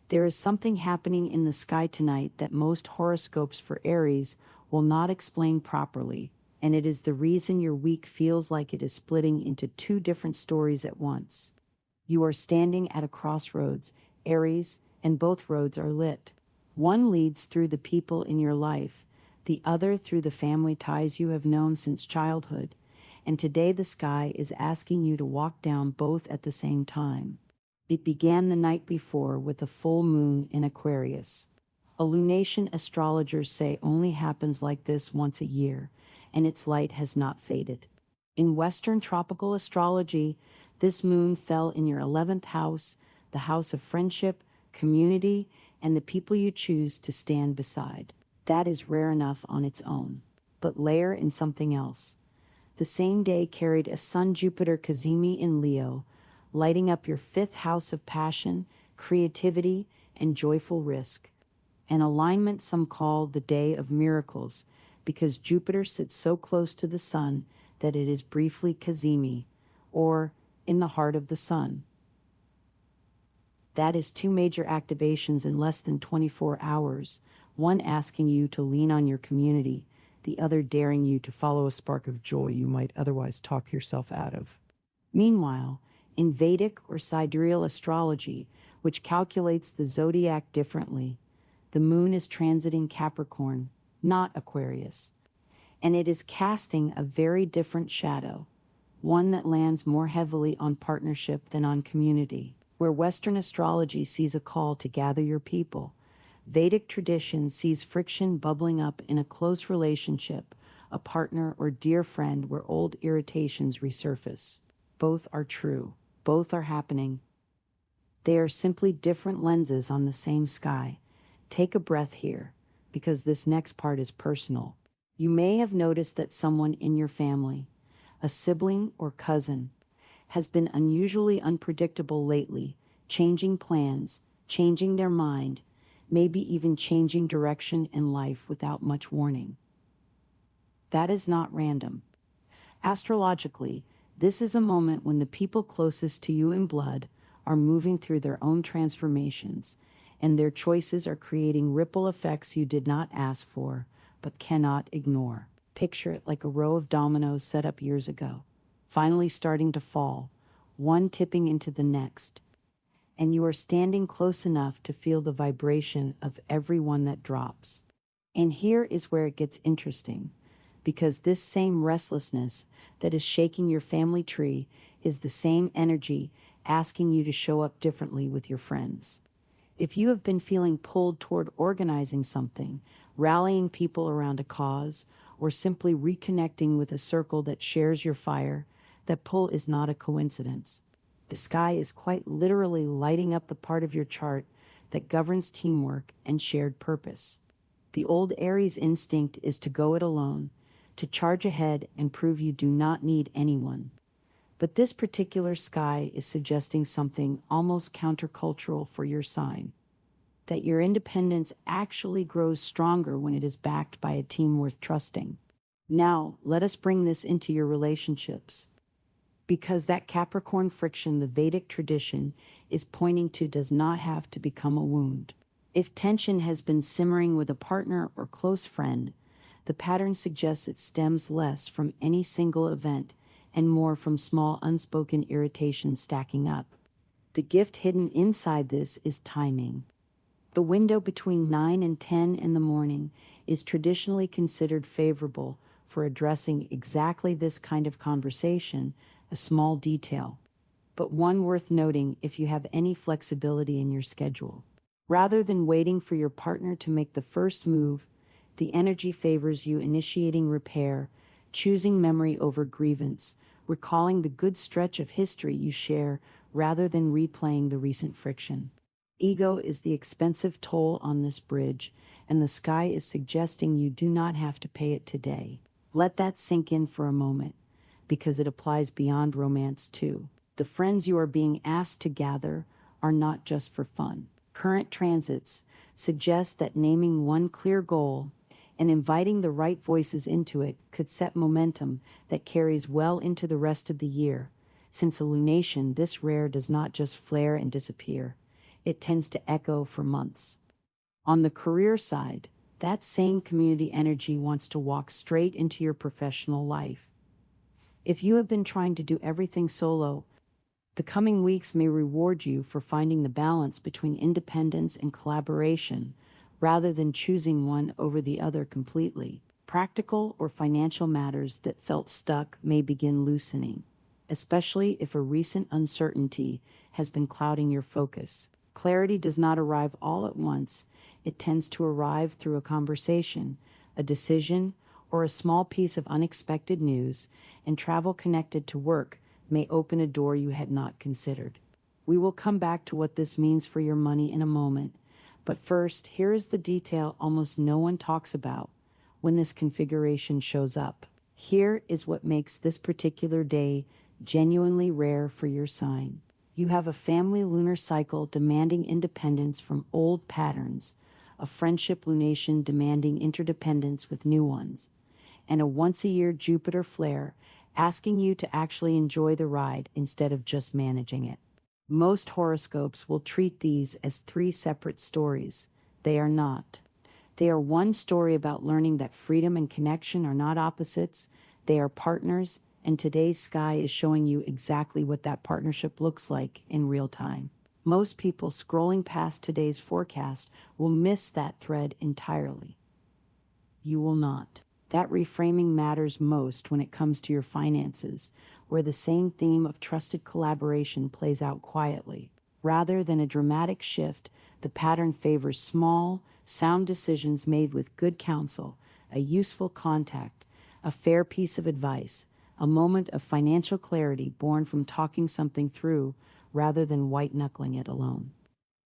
There is something happening in the sky tonight that most horoscopes for Aries will not explain properly, and it is the reason your week feels like it is splitting into two different stories at once. You are standing at a crossroads, Aries, and both roads are lit. One leads through the people in your life, the other through the family ties you have known since childhood, and today the sky is asking you to walk down both at the same time. It began the night before with a full moon in Aquarius. A lunation astrologers say only happens like this once a year, and its light has not faded. In Western tropical astrology, this moon fell in your 11th house, the house of friendship, community, and the people you choose to stand beside. That is rare enough on its own. But layer in something else. The same day carried a Sun-Jupiter cazimi in Leo, lighting up your 5th house of passion, creativity, and joyful risk. An alignment some call the day of miracles, because Jupiter sits so close to the Sun that it is briefly cazimi, or in the heart of the Sun. That is two major activations in less than 24 hours, one asking you to lean on your community, the other daring you to follow a spark of joy you might otherwise talk yourself out of. Meanwhile, in Vedic or sidereal astrology, which calculates the zodiac differently, the moon is transiting Capricorn, not Aquarius, and it is casting a very different shadow, one that lands more heavily on partnership than on community. Where Western astrology sees a call to gather your people, Vedic tradition sees friction bubbling up in a close relationship, a partner or dear friend where old irritations resurface. Both are true. Both are happening. They are simply different lenses on the same sky. Take a breath here, because this next part is personal. You may have noticed that someone in your family, a sibling or cousin, has been unusually unpredictable lately, changing plans, changing their mind, maybe even changing direction in life without much warning. That is not random. Astrologically, this is a moment when the people closest to you in blood are moving through their own transformations, and their choices are creating ripple effects you did not ask for, but cannot ignore. Picture it like a row of dominoes set up years ago, finally starting to fall, one tipping into the next, and you are standing close enough to feel the vibration of every one that drops. And here is where it gets interesting, because this same restlessness that is shaking your family tree is the same energy asking you to show up differently with your friends. If you have been feeling pulled toward organizing something, rallying people around a cause, or simply reconnecting with a circle that shares your fire, that pull is not a coincidence. The sky is quite literally lighting up the part of your chart that governs teamwork and shared purpose. The old Aries instinct is to go it alone, to charge ahead and prove you do not need anyone. But this particular sky is suggesting something almost countercultural for your sign, that your independence actually grows stronger when it is backed by a team worth trusting. Now, let us bring this into your relationships, because that Capricorn friction the Vedic tradition is pointing to does not have to become a wound. If tension has been simmering with a partner or close friend, the pattern suggests it stems less from any single event and more from small unspoken irritations stacking up. The gift hidden inside this is timing. The window between 9 and 10 in the morning is traditionally considered favorable for addressing exactly this kind of conversation, a small detail, but one worth noting if you have any flexibility in your schedule. Rather than waiting for your partner to make the first move, the energy favors you initiating repair, choosing memory over grievance, recalling the good stretch of history you share rather than replaying the recent friction. Ego is the expensive toll on this bridge, and the sky is suggesting you do not have to pay it today. Let that sink in for a moment, because it applies beyond romance too. The friends you are being asked to gather are not just for fun. Current transits suggest that naming one clear goal and inviting the right voices into it could set momentum that carries well into the rest of the year. Since a lunation this rare does not just flare and disappear. it tends to echo for months. On the career side, that same community energy wants to walk straight into your professional life. If you have been trying to do everything solo, the coming weeks may reward you for finding the balance between independence and collaboration, rather than choosing one over the other completely. Practical or financial matters that felt stuck may begin loosening, especially if a recent uncertainty has been clouding your focus. Clarity does not arrive all at once. It tends to arrive through a conversation, a decision, or a small piece of unexpected news, and travel connected to work may open a door you had not considered. We will come back to what this means for your money in a moment, but first, here is the detail almost no one talks about when this configuration shows up. Here is what makes this particular day genuinely rare for your sign. You have a family lunar cycle demanding independence from old patterns, a friendship lunation demanding interdependence with new ones, and a once-a-year Jupiter flare asking you to actually enjoy the ride instead of just managing it. Most horoscopes will treat these as three separate stories. They are not. They are one story about learning that freedom and connection are not opposites. They are partners, and today's sky is showing you exactly what that partnership looks like in real time. Most people scrolling past today's forecast will miss that thread entirely. You will not. That reframing matters most when it comes to your finances, where the same theme of trusted collaboration plays out quietly. Rather than a dramatic shift, the pattern favors small, sound decisions made with good counsel, a useful contact, a fair piece of advice, a moment of financial clarity born from talking something through rather than white-knuckling it alone.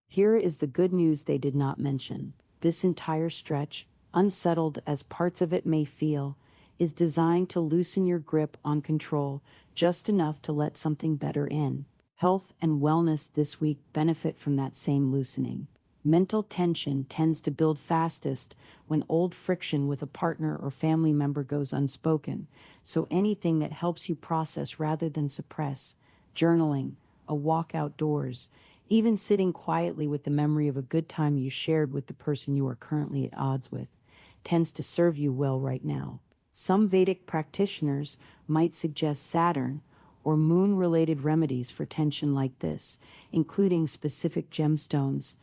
Here is the good news they did not mention. This entire stretch, unsettled as parts of it may feel, is designed to loosen your grip on control just enough to let something better in. Health and wellness this week benefit from that same loosening. Mental tension tends to build fastest when old friction with a partner or family member goes unspoken, so anything that helps you process rather than suppress, journaling, a walk outdoors, even sitting quietly with the memory of a good time you shared with the person you are currently at odds with, tends to serve you well right now. Some Vedic practitioners might suggest Saturn or moon-related remedies for tension like this, including specific gemstones.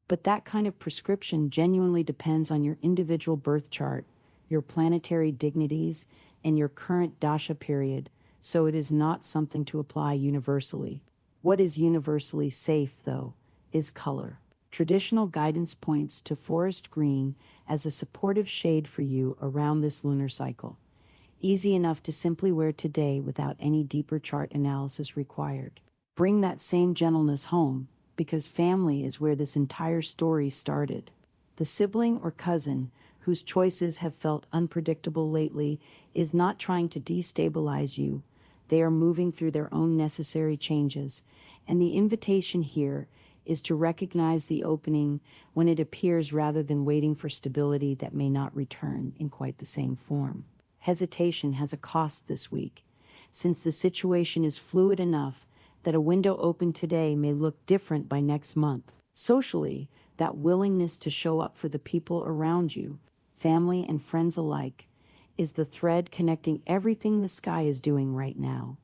But that kind of prescription genuinely depends on your individual birth chart, your planetary dignities, and your current dasha period, so it is not something to apply universally. What is universally safe, though, is color. Traditional guidance points to forest green as a supportive shade for you around this lunar cycle. Easy enough to simply wear today without any deeper chart analysis required. Bring that same gentleness home, because family is where this entire story started. The sibling or cousin whose choices have felt unpredictable lately is not trying to destabilize you. They are moving through their own necessary changes, and the invitation here is to recognize the opening when it appears rather than waiting for stability that may not return in quite the same form. Hesitation has a cost this week, since the situation is fluid enough that a window open today may look different by next month. Socially, that willingness to show up for the people around you, family and friends alike, is the thread connecting everything the sky is doing right now.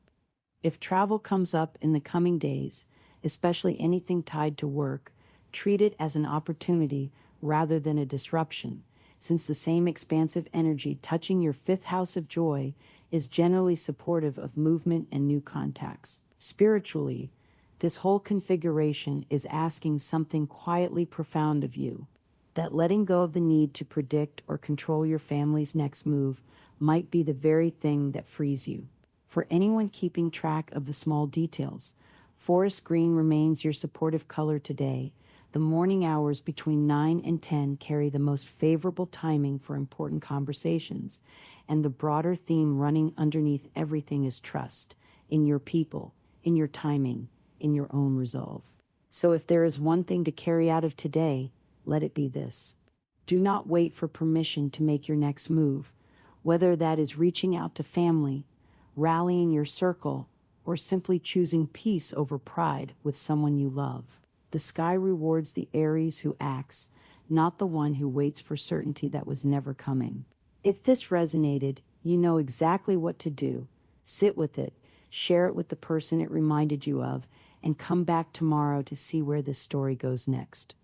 If travel comes up in the coming days, especially anything tied to work, treat it as an opportunity rather than a disruption, since the same expansive energy touching your fifth house of joy is generally supportive of movement and new contacts. Spiritually, this whole configuration is asking something quietly profound of you, that letting go of the need to predict or control your family's next move might be the very thing that frees you. For anyone keeping track of the small details, forest green remains your supportive color today. The morning hours between 9 and 10 carry the most favorable timing for important conversations, and the broader theme running underneath everything is trust in your people, in your timing, in your own resolve. So if there is one thing to carry out of today, let it be this. Do not wait for permission to make your next move, whether that is reaching out to family, rallying your circle, or simply choosing peace over pride with someone you love. The sky rewards the Aries who acts, not the one who waits for certainty that was never coming. If this resonated, you know exactly what to do. Sit with it, share it with the person it reminded you of, and come back tomorrow to see where this story goes next.